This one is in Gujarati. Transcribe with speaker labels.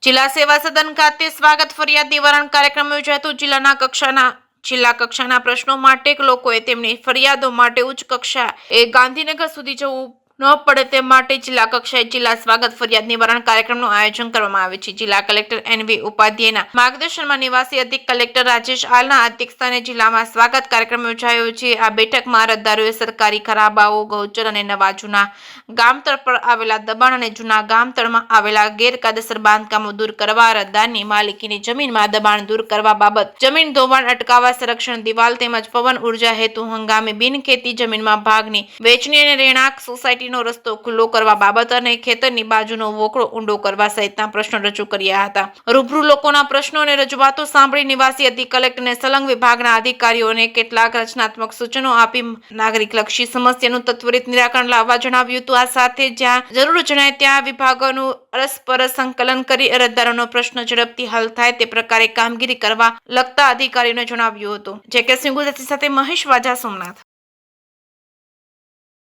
Speaker 1: જિલ્લા સેવા સદન ખાતે સ્વાગત ફરિયાદ નિવારણ કાર્યક્રમ યોજાતો જિલ્લા કક્ષાના પ્રશ્નો માટે લોકોએ તેમની ફરિયાદો માટે ઉચ્ચ કક્ષાએ ગાંધીનગર સુધી જવું ન પડે તે માટે જિલ્લા કક્ષાએ જિલ્લા સ્વાગત ફરિયાદ નિવારણ કાર્યક્રમનું આયોજન કરવામાં આવે છે। જિલ્લા કલેક્ટર એનવી ઉપાધ્યાયના માર્ગદર્શનમાં નિવાસી અધિક કલેક્ટર રાજેશ આલના અધ્યક્ષસ્થાને જિલ્લામાં સ્વાગત કાર્યક્રમ યોજાયો છે। આ બેઠકમાં અરજદારોએ સરકારી ખરાબાઓ, ગૌચર અને નવા જૂના ગામતળ પર આવેલા દબાણ અને જૂના ગામતળમાં આવેલા ગેરકાયદેસર બાંધકામો દૂર કરવા, અરજદારની માલિકીની જમીનમાં દબાણ દૂર કરવા બાબત, જમીન ધોવાણ અટકાવવા, સંરક્ષણ દિવાલ તેમજ પવન ઉર્જા હેતુ હંગામી બિનખેતી જમીનમાં ભાગની વહેંચણી અને રહેણાંક સોસાયટી રસ્તો ખુલ્લો કરવા બાબત અને ખેતરની બાજુનો વોકળો ઊંડો કરવા સહિતના પ્રશ્નો રજૂ કર્યા હતા। રૂબરૂ લોકોના પ્રશ્નો અને રજૂઆતો સાંભળી નિવાસી અધિક કલેક્ટરને સલંગ વિભાગના અધિકારીઓને કેટલાક રચનાત્મક સૂચનો આપી નાગરિકલક્ષી સમસ્યાનું ત્વરિત નિરાકરણ લાવવા જણાવ્યું હતું। આ સાથે જ્યાં જરૂર જણાય ત્યાં વિભાગોનું પરસ્પર સંકલન કરી અરજદારોનો પ્રશ્ન ઝડપથી હલ થાય તે પ્રકારે કામગીરી કરવા લગતા અધિકારીઓને જણાવ્યું હતું। જે કે સિંહ ગુજરાતી સાથે મહેશ વાજા, સોમનાથ।